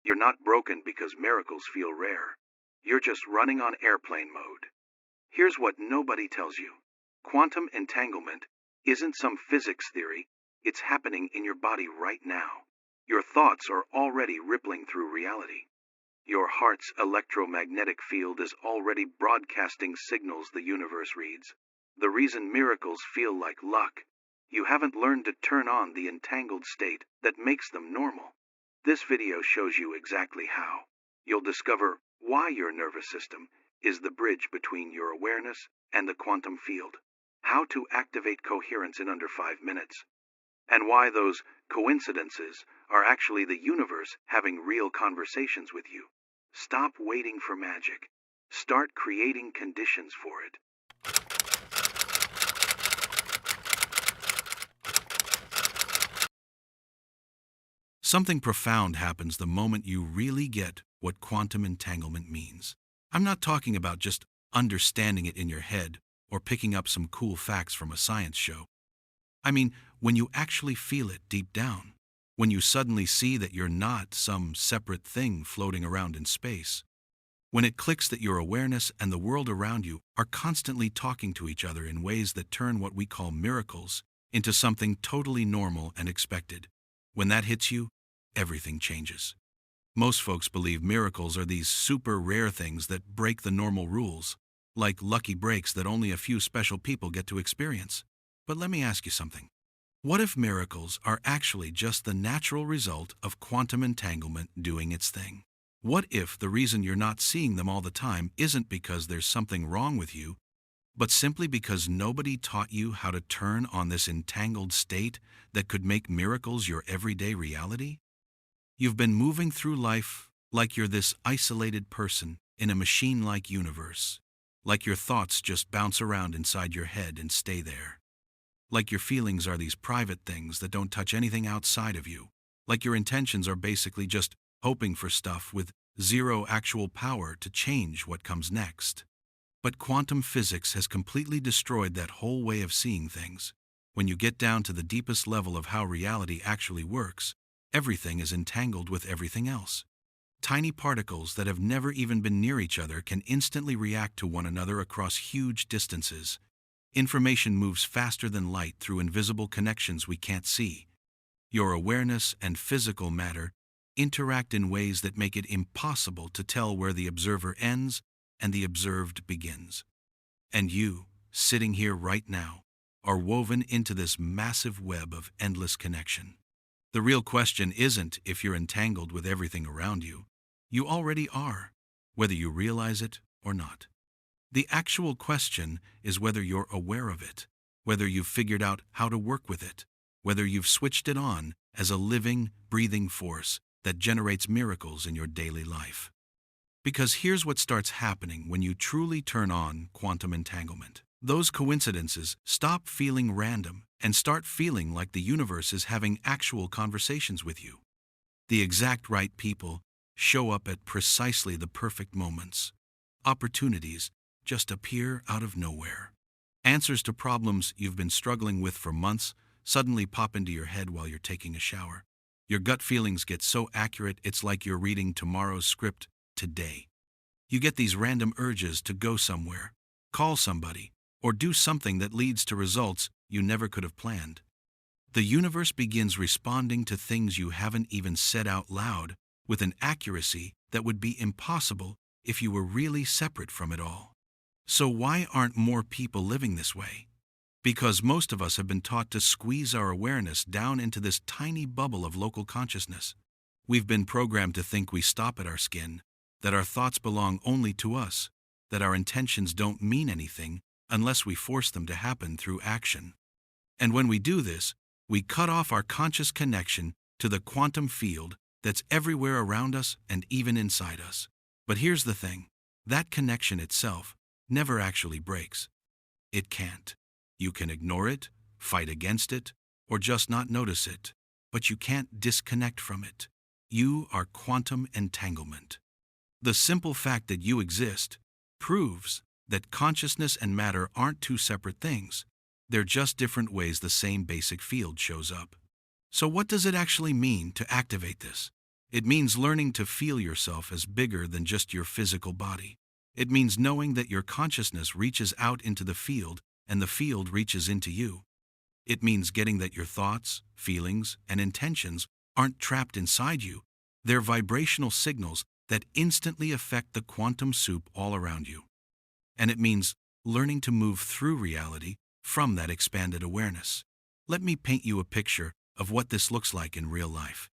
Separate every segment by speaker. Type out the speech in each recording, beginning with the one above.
Speaker 1: You're not broken because miracles feel rare. You're just running on airplane mode. Here's what nobody tells you. Quantum entanglement isn't some physics theory, it's happening in your body right now. Your thoughts are already rippling through reality. Your heart's electromagnetic field is already broadcasting signals the universe reads. The reason miracles feel like luck, you haven't learned to turn on the entangled state that makes them normal. This video shows you exactly how. You'll discover why your nervous system is the bridge between your awareness and the quantum field, how to activate coherence in under 5 minutes, and why those coincidences are actually the universe having real conversations with you. Stop waiting for magic. Start creating conditions for it.
Speaker 2: Something profound happens the moment you really get what quantum entanglement means. I'm not talking about just understanding it in your head or picking up some cool facts from a science show. I mean, when you actually feel it deep down, when you suddenly see that you're not some separate thing floating around in space, when it clicks that your awareness and the world around you are constantly talking to each other in ways that turn what we call miracles into something totally normal and expected. When that hits you, everything changes. Most folks believe miracles are these super rare things that break the normal rules, like lucky breaks that only a few special people get to experience. But let me ask you something. What if miracles are actually just the natural result of quantum entanglement doing its thing? What if the reason you're not seeing them all the time isn't because there's something wrong with you, but simply because nobody taught you how to turn on this entangled state that could make miracles your everyday reality? You've been moving through life like you're this isolated person in a machine-like universe, like your thoughts just bounce around inside your head and stay there, like your feelings are these private things that don't touch anything outside of you, like your intentions are basically just hoping for stuff with zero actual power to change what comes next. But quantum physics has completely destroyed that whole way of seeing things. When you get down to the deepest level of how reality actually works, everything is entangled with everything else. Tiny particles that have never even been near each other can instantly react to one another across huge distances. Information moves faster than light through invisible connections we can't see. Your awareness and physical matter interact in ways that make it impossible to tell where the observer ends and the observed begins. And you, sitting here right now, are woven into this massive web of endless connection. The real question isn't if you're entangled with everything around you. You already are, whether you realize it or not. The actual question is whether you're aware of it, whether you've figured out how to work with it, whether you've switched it on as a living, breathing force that generates miracles in your daily life. Because here's what starts happening when you truly turn on quantum entanglement. Those coincidences stop feeling random and start feeling like the universe is having actual conversations with you. The exact right people show up at precisely the perfect moments. Opportunities just appear out of nowhere. Answers to problems you've been struggling with for months suddenly pop into your head while you're taking a shower. Your gut feelings get so accurate it's like you're reading tomorrow's script today. You get these random urges to go somewhere, call somebody, or do something that leads to results you never could have planned. The universe begins responding to things you haven't even said out loud with an accuracy that would be impossible if you were really separate from it all. So why aren't more people living this way? Because most of us have been taught to squeeze our awareness down into this tiny bubble of local consciousness. We've been programmed to think we stop at our skin, that our thoughts belong only to us, that our intentions don't mean anything unless we force them to happen through action. And when we do this, we cut off our conscious connection to the quantum field that's everywhere around us and even inside us. But here's the thing, that connection itself never actually breaks. It can't. You can ignore it, fight against it, or just not notice it, but you can't disconnect from it. You are quantum entanglement. The simple fact that you exist proves that consciousness and matter aren't two separate things. They're just different ways the same basic field shows up. So what does it actually mean to activate this? It means learning to feel yourself as bigger than just your physical body. It means knowing that your consciousness reaches out into the field and the field reaches into you. It means getting that your thoughts, feelings, and intentions aren't trapped inside you. They're vibrational signals that instantly affect the quantum soup all around you. And it means learning to move through reality from that expanded awareness. Let me paint you a picture of what this looks like in real life.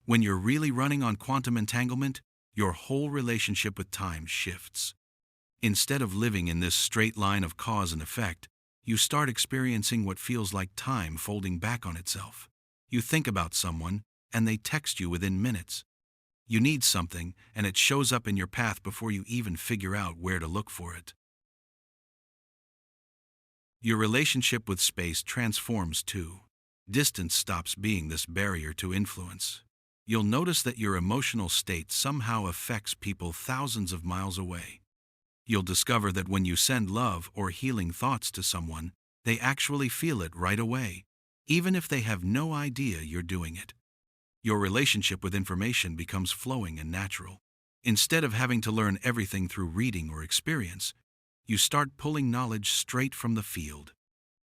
Speaker 2: When you're really running on quantum entanglement, your whole relationship with time shifts. Instead of living in this straight line of cause and effect, you start experiencing what feels like time folding back on itself. You think about someone, and they text you within minutes. You need something, and it shows up in your path before you even figure out where to look for it. Your relationship with space transforms too. Distance stops being this barrier to influence. You'll notice that your emotional state somehow affects people thousands of miles away. You'll discover that when you send love or healing thoughts to someone, they actually feel it right away, even if they have no idea you're doing it. Your relationship with information becomes flowing and natural. Instead of having to learn everything through reading or experience, you start pulling knowledge straight from the field.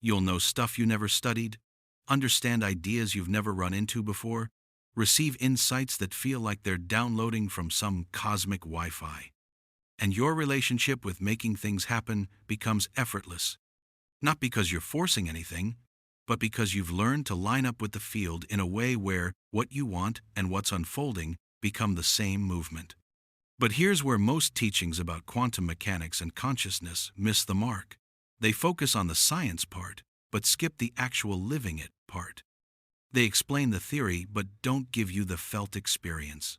Speaker 2: You'll know stuff you never studied, understand ideas you've never run into before, receive insights that feel like they're downloading from some cosmic Wi-Fi. And your relationship with making things happen becomes effortless, not because you're forcing anything, but because you've learned to line up with the field in a way where what you want and what's unfolding become the same movement. But here's where most teachings about quantum mechanics and consciousness miss the mark. They focus on the science part, but skip the actual living it part. They explain the theory, but don't give you the felt experience.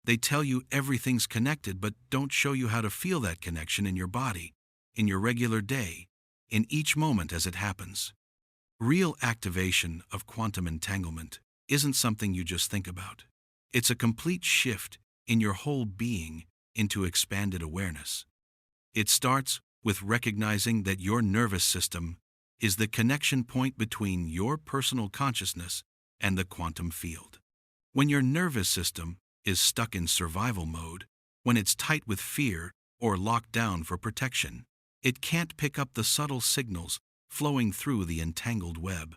Speaker 2: They tell you everything's connected, but don't show you how to feel that connection in your body, in your regular day, in each moment as it happens. Real activation of quantum entanglement isn't something you just think about. It's a complete shift in your whole being into expanded awareness. It starts with recognizing that your nervous system is the connection point between your personal consciousness and the quantum field. When your nervous system is stuck in survival mode, when it's tight with fear or locked down for protection, it can't pick up the subtle signals flowing through the entangled web.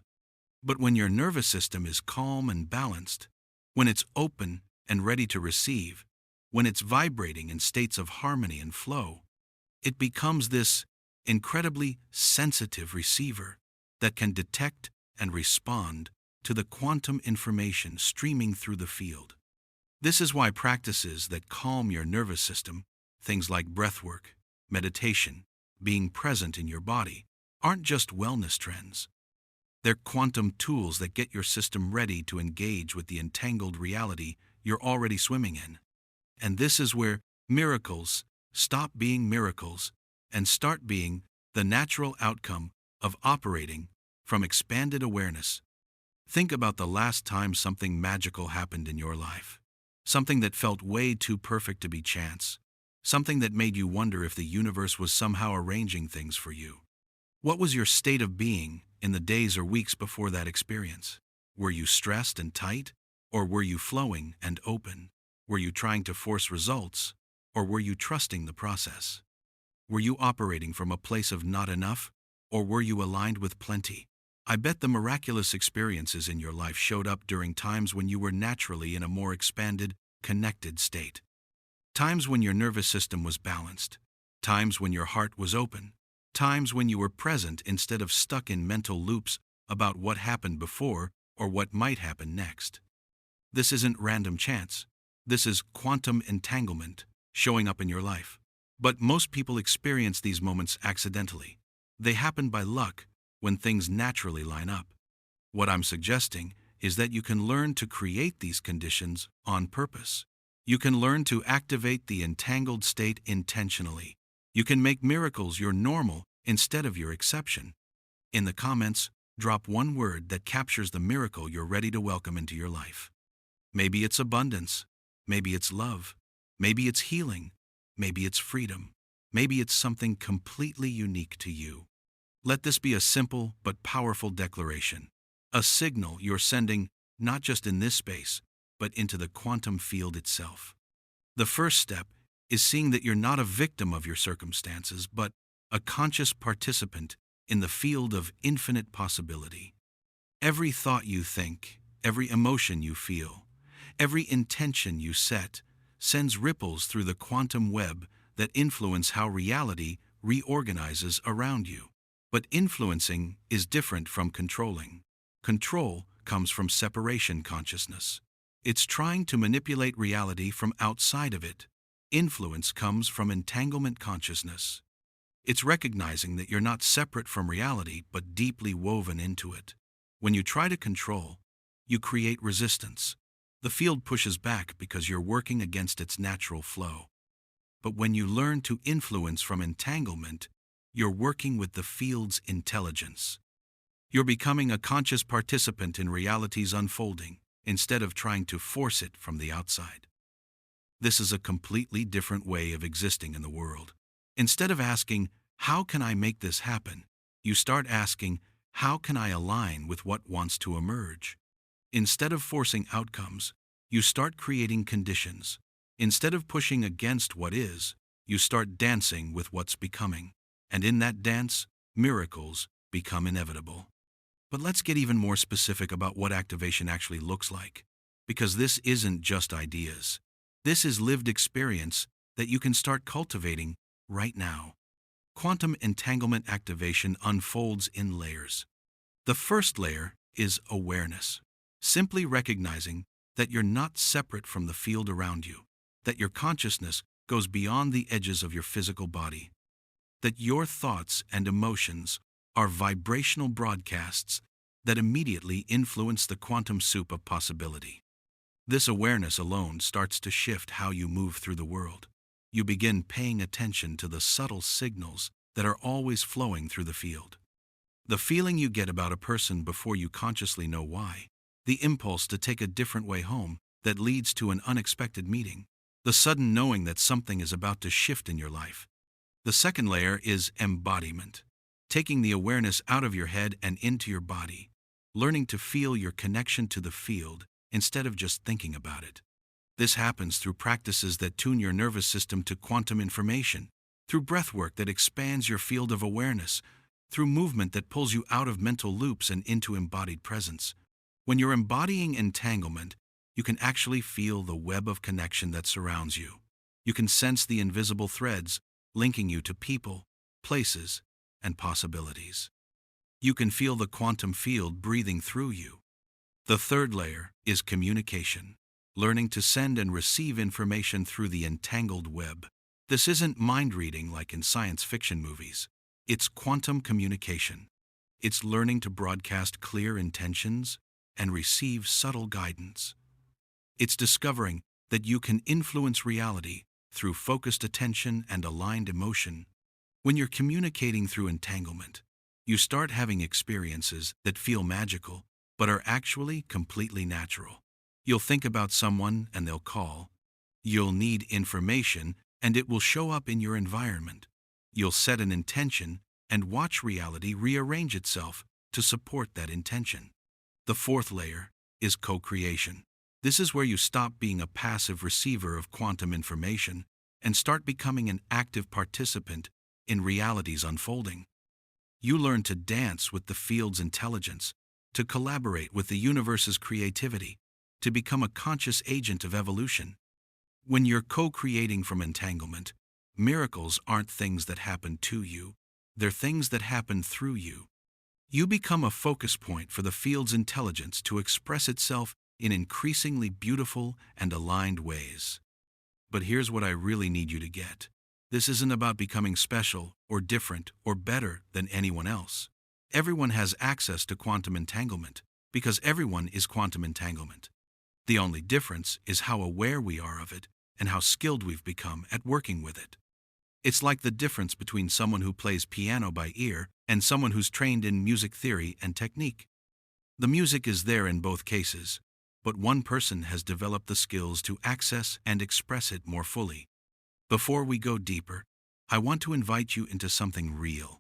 Speaker 2: But when your nervous system is calm and balanced, when it's open and ready to receive, when it's vibrating in states of harmony and flow, it becomes this incredibly sensitive receiver that can detect and respond to the quantum information streaming through the field. This is why practices that calm your nervous system, things like breathwork, meditation, being present in your body, aren't just wellness trends. They're quantum tools that get your system ready to engage with the entangled reality you're already swimming in. And this is where miracles stop being miracles and start being the natural outcome of operating from expanded awareness. Think about the last time something magical happened in your life. Something that felt way too perfect to be chance. Something that made you wonder if the universe was somehow arranging things for you. What was your state of being in the days or weeks before that experience? Were you stressed and tight? Or were you flowing and open? Were you trying to force results? Or were you trusting the process? Were you operating from a place of not enough? Or were you aligned with plenty? I bet the miraculous experiences in your life showed up during times when you were naturally in a more expanded, connected state. Times when your nervous system was balanced. Times when your heart was open. Times when you were present instead of stuck in mental loops about what happened before or what might happen next. This isn't random chance. This is quantum entanglement showing up in your life. But most people experience these moments accidentally. They happen by luck when things naturally line up. What I'm suggesting is that you can learn to create these conditions on purpose. You can learn to activate the entangled state intentionally. You can make miracles your normal instead of your exception. In the comments, drop one word that captures the miracle you're ready to welcome into your life. Maybe it's abundance. Maybe it's love. Maybe it's healing. Maybe it's freedom. Maybe it's something completely unique to you. Let this be a simple but powerful declaration. A signal you're sending not just in this space, but into the quantum field itself. The first step is seeing that you're not a victim of your circumstances, but a conscious participant in the field of infinite possibility. Every thought you think, every emotion you feel, every intention you set sends ripples through the quantum web that influence how reality reorganizes around you. But influencing is different from controlling. Control comes from separation consciousness. It's trying to manipulate reality from outside of it. Influence comes from entanglement consciousness. It's recognizing that you're not separate from reality, but deeply woven into it. When you try to control, you create resistance. The field pushes back because you're working against its natural flow. But when you learn to influence from entanglement, you're working with the field's intelligence. You're becoming a conscious participant in reality's unfolding, instead of trying to force it from the outside. This is a completely different way of existing in the world. Instead of asking, "How can I make this happen?" you start asking, "How can I align with what wants to emerge?" Instead of forcing outcomes, you start creating conditions. Instead of pushing against what is, you start dancing with what's becoming. And in that dance, miracles become inevitable. But let's get even more specific about what activation actually looks like. Because this isn't just ideas. This is lived experience that you can start cultivating right now. Quantum entanglement activation unfolds in layers. The first layer is awareness. Simply recognizing that you're not separate from the field around you, that your consciousness goes beyond the edges of your physical body, that your thoughts and emotions are vibrational broadcasts that immediately influence the quantum soup of possibility. This awareness alone starts to shift how you move through the world. You begin paying attention to the subtle signals that are always flowing through the field. The feeling you get about a person before you consciously know why, the impulse to take a different way home that leads to an unexpected meeting, the sudden knowing that something is about to shift in your life. The second layer is embodiment, taking the awareness out of your head and into your body, learning to feel your connection to the field instead of just thinking about it. This happens through practices that tune your nervous system to quantum information, through breathwork that expands your field of awareness, through movement that pulls you out of mental loops and into embodied presence. When you're embodying entanglement, you can actually feel the web of connection that surrounds you. You can sense the invisible threads linking you to people, places, and possibilities. You can feel the quantum field breathing through you. The third layer is communication, learning to send and receive information through the entangled web. This isn't mind reading like in science fiction movies. It's quantum communication. It's learning to broadcast clear intentions and receive subtle guidance. It's discovering that you can influence reality through focused attention and aligned emotion. When you're communicating through entanglement, you start having experiences that feel magical, but are actually completely natural. You'll think about someone and they'll call. You'll need information and it will show up in your environment. You'll set an intention and watch reality rearrange itself to support that intention. The fourth layer is co-creation. This is where you stop being a passive receiver of quantum information and start becoming an active participant in reality's unfolding. You learn to dance with the field's intelligence, to collaborate with the universe's creativity, to become a conscious agent of evolution. When you're co-creating from entanglement, miracles aren't things that happen to you, they're things that happen through you. You become a focus point for the field's intelligence to express itself in increasingly beautiful and aligned ways. But here's what I really need you to get. This isn't about becoming special or different or better than anyone else. Everyone has access to quantum entanglement because everyone is quantum entanglement. The only difference is how aware we are of it and how skilled we've become at working with it. It's like the difference between someone who plays piano by ear and someone who's trained in music theory and technique. The music is there in both cases, but one person has developed the skills to access and express it more fully. Before we go deeper, I want to invite you into something real.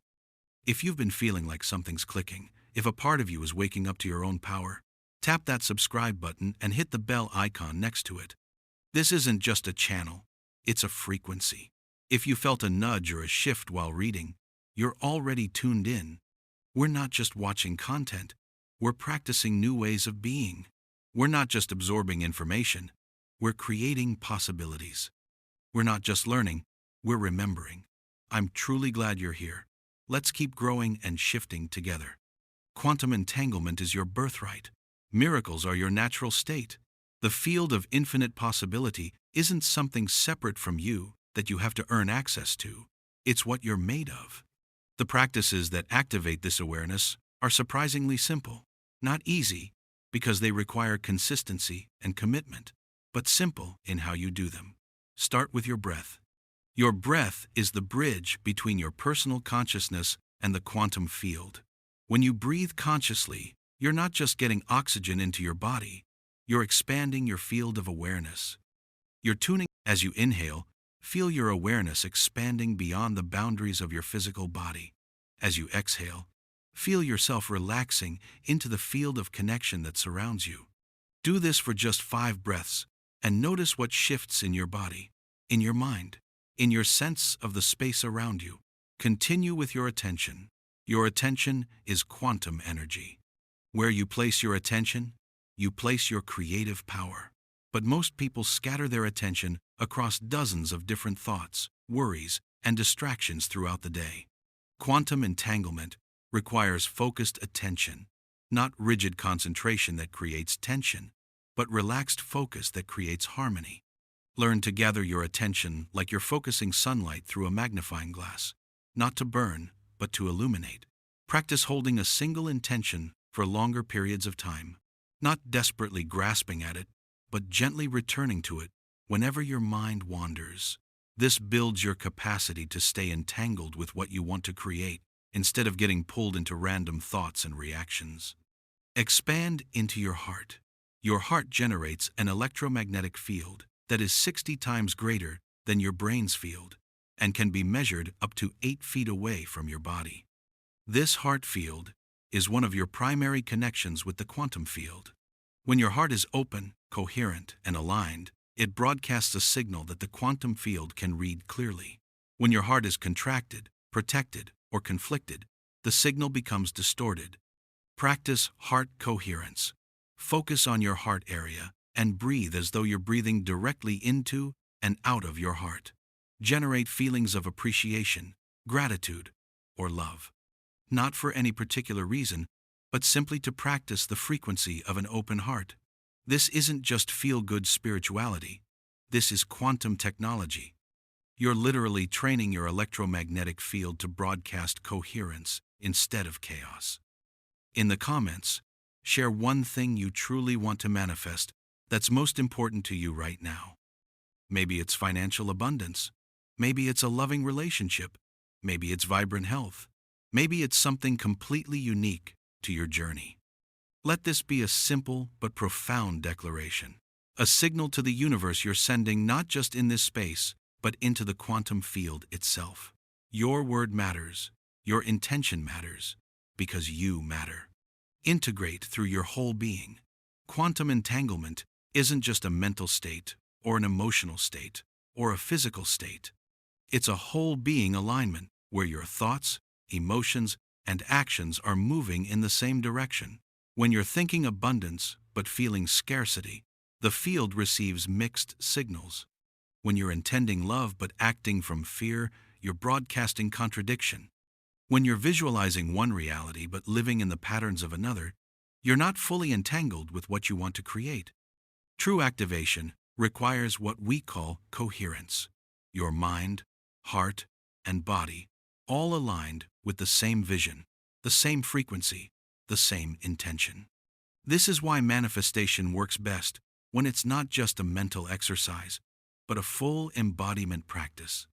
Speaker 2: If you've been feeling like something's clicking, if a part of you is waking up to your own power, Tap that subscribe button and hit the bell icon next to it. This isn't just a channel, it's a frequency. If you felt a nudge or a shift while reading, you're already tuned in. We're not just watching content, we're practicing new ways of being. We're not just absorbing information, we're creating possibilities. We're not just learning, we're remembering. I'm truly glad you're here. Let's keep growing and shifting together. Quantum entanglement is your birthright. Miracles are your natural state. The field of infinite possibility isn't something separate from you that you have to earn access to. It's what you're made of. The practices that activate this awareness are surprisingly simple. Not easy, because they require consistency and commitment, but simple in how you do them. Start with your breath. Your breath is the bridge between your personal consciousness and the quantum field. When you breathe consciously, you're not just getting oxygen into your body, you're expanding your field of awareness. You're tuning. As you inhale, feel your awareness expanding beyond the boundaries of your physical body. As you exhale, feel yourself relaxing into the field of connection that surrounds you. Do this for just 5 breaths, and notice what shifts in your body, in your mind, in your sense of the space around you. Continue with your attention. Your attention is quantum energy. Where you place your attention, you place your creative power. But most people scatter their attention across dozens of different thoughts, worries, and distractions throughout the day. Quantum entanglement requires focused attention, not rigid concentration that creates tension, but relaxed focus that creates harmony. Learn to gather your attention like you're focusing sunlight through a magnifying glass, not to burn, but to illuminate. Practice holding a single intention for longer periods of time, not desperately grasping at it, but gently returning to it whenever your mind wanders. This builds your capacity to stay entangled with what you want to create, instead of getting pulled into random thoughts and reactions. Expand into your heart. Your heart generates an electromagnetic field that is 60 times greater than your brain's field and can be measured up to 8 feet away from your body. This heart field is one of your primary connections with the quantum field. When your heart is open, coherent, and aligned, it broadcasts a signal that the quantum field can read clearly. When your heart is contracted, protected, or conflicted, the signal becomes distorted. Practice heart coherence. Focus on your heart area and breathe as though you're breathing directly into and out of your heart. Generate feelings of appreciation, gratitude, or love. Not for any particular reason, but simply to practice the frequency of an open heart. This isn't just feel-good spirituality. This is quantum technology. You're literally training your electromagnetic field to broadcast coherence instead of chaos. In the comments, share one thing you truly want to manifest that's most important to you right now. Maybe it's financial abundance. Maybe it's a loving relationship. Maybe it's vibrant health. Maybe it's something completely unique to your journey. Let this be a simple but profound declaration, a signal to the universe you're sending not just in this space, but into the quantum field itself. Your word matters, your intention matters, because you matter. Integrate through your whole being. Quantum entanglement isn't just a mental state, or an emotional state, or a physical state. It's a whole being alignment where your thoughts, emotions, and actions are moving in the same direction. When you're thinking abundance but feeling scarcity, the field receives mixed signals. When you're intending love but acting from fear, you're broadcasting contradiction. When you're visualizing one reality but living in the patterns of another, you're not fully entangled with what you want to create. True activation requires what we call coherence. Your mind, heart, and body all aligned with the same vision, the same frequency, the same intention. This is why manifestation works best when it's not just a mental exercise, but a full embodiment practice.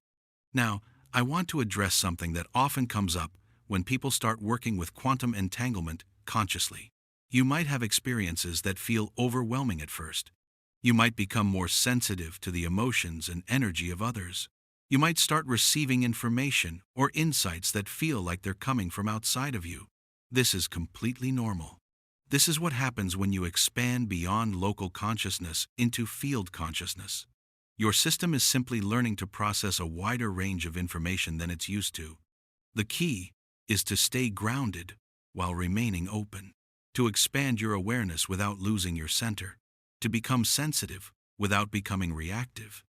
Speaker 2: Now, I want to address something that often comes up when people start working with quantum entanglement consciously. You might have experiences that feel overwhelming at first. You might become more sensitive to the emotions and energy of others. You might start receiving information or insights that feel like they're coming from outside of you. This is completely normal. This is what happens when you expand beyond local consciousness into field consciousness. Your system is simply learning to process a wider range of information than it's used to. The key is to stay grounded while remaining open, to expand your awareness without losing your center, to become sensitive without becoming reactive.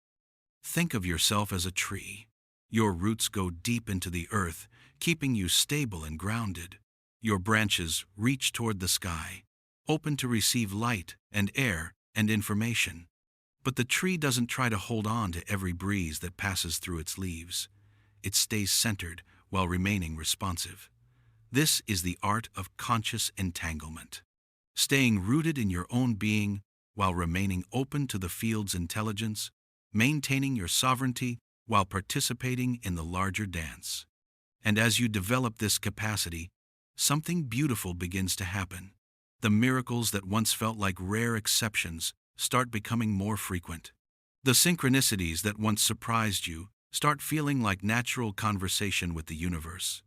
Speaker 2: Think of yourself as a tree. Your roots go deep into the earth, keeping you stable and grounded. Your branches reach toward the sky, open to receive light and air and information. But the tree doesn't try to hold on to every breeze that passes through its leaves. It stays centered while remaining responsive. This is the art of conscious entanglement. Staying rooted in your own being while remaining open to the field's intelligence, maintaining your sovereignty while participating in the larger dance. And as you develop this capacity, something beautiful begins to happen. The miracles that once felt like rare exceptions start becoming more frequent. The synchronicities that once surprised you start feeling like natural conversation with the universe.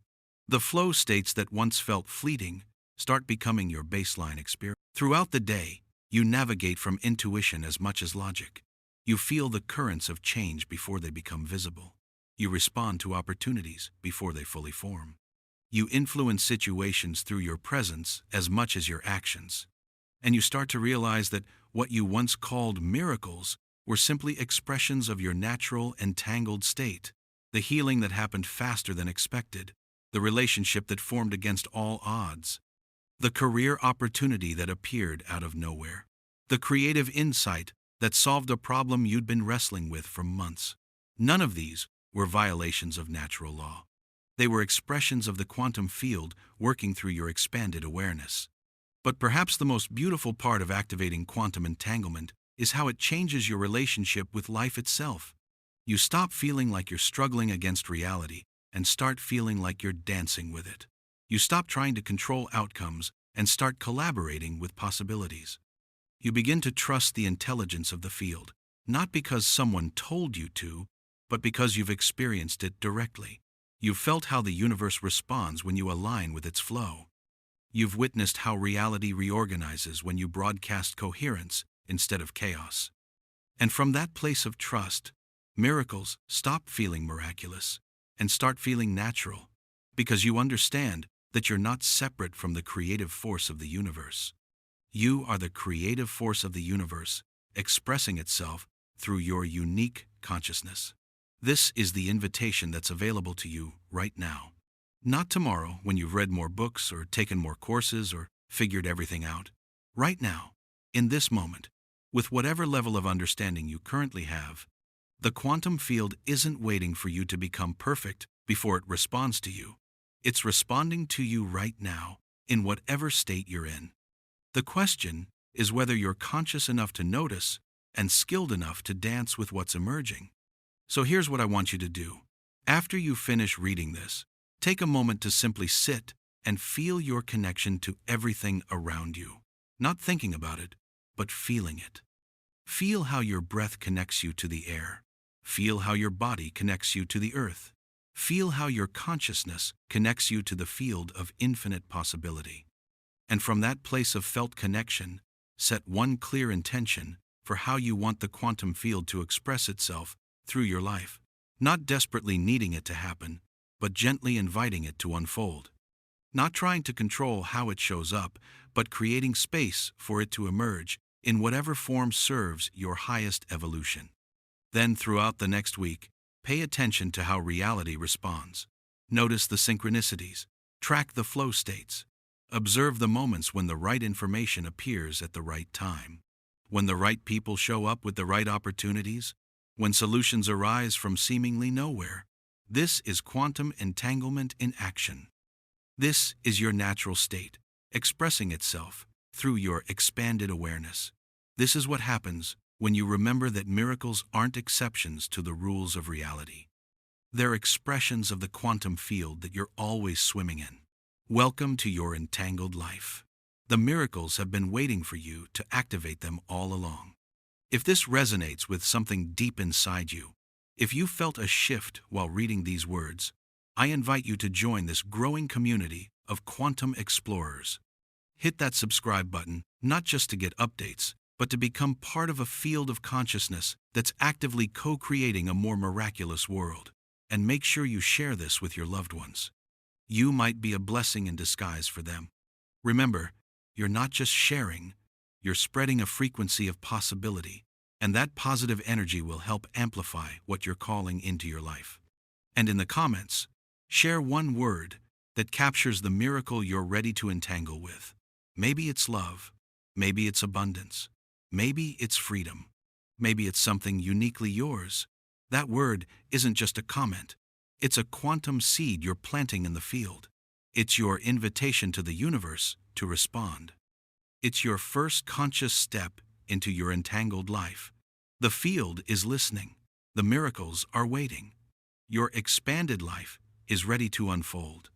Speaker 2: The flow states that once felt fleeting start becoming your baseline experience. Throughout the day, you navigate from intuition as much as logic. You feel the currents of change before they become visible. You respond to opportunities before they fully form. You influence situations through your presence as much as your actions. And you start to realize that what you once called miracles were simply expressions of your natural entangled state, the healing that happened faster than expected, the relationship that formed against all odds, the career opportunity that appeared out of nowhere, the creative insight that solved a problem you'd been wrestling with for months. None of these were violations of natural law. They were expressions of the quantum field working through your expanded awareness. But perhaps the most beautiful part of activating quantum entanglement is how it changes your relationship with life itself. You stop feeling like you're struggling against reality and start feeling like you're dancing with it. You stop trying to control outcomes and start collaborating with possibilities. You begin to trust the intelligence of the field, not because someone told you to, but because you've experienced it directly. You've felt how the universe responds when you align with its flow. You've witnessed how reality reorganizes when you broadcast coherence instead of chaos. And from that place of trust, miracles stop feeling miraculous and start feeling natural, because you understand that you're not separate from the creative force of the universe. You are the creative force of the universe, expressing itself through your unique consciousness. This is the invitation that's available to you right now. Not tomorrow when you've read more books or taken more courses or figured everything out. Right now, in this moment, with whatever level of understanding you currently have, the quantum field isn't waiting for you to become perfect before it responds to you. It's responding to you right now, in whatever state you're in. The question is whether you're conscious enough to notice and skilled enough to dance with what's emerging. So here's what I want you to do. After you finish reading this, take a moment to simply sit and feel your connection to everything around you. Not thinking about it, but feeling it. Feel how your breath connects you to the air. Feel how your body connects you to the earth. Feel how your consciousness connects you to the field of infinite possibility. And from that place of felt connection, set one clear intention for how you want the quantum field to express itself through your life, not desperately needing it to happen, but gently inviting it to unfold. Not trying to control how it shows up, but creating space for it to emerge in whatever form serves your highest evolution. Then throughout the next week, pay attention to how reality responds. Notice the synchronicities, track the flow states, observe the moments when the right information appears at the right time, when the right people show up with the right opportunities, when solutions arise from seemingly nowhere. This is quantum entanglement in action. This is your natural state, expressing itself through your expanded awareness. This is what happens when you remember that miracles aren't exceptions to the rules of reality. They're expressions of the quantum field that you're always swimming in. Welcome to your entangled life. The miracles have been waiting for you to activate them all along. If this resonates with something deep inside you, if you felt a shift while reading these words, I invite you to join this growing community of quantum explorers. Hit that subscribe button, not just to get updates, but to become part of a field of consciousness that's actively co-creating a more miraculous world. And make sure you share this with your loved ones. You might be a blessing in disguise for them. Remember, you're not just sharing, you're spreading a frequency of possibility, and that positive energy will help amplify what you're calling into your life. And in the comments, share one word that captures the miracle you're ready to entangle with. Maybe it's love, maybe it's abundance, maybe it's freedom, maybe it's something uniquely yours. That word isn't just a comment, it's a quantum seed you're planting in the field. It's your invitation to the universe to respond. It's your first conscious step into your entangled life. The field is listening. The miracles are waiting. Your expanded life is ready to unfold.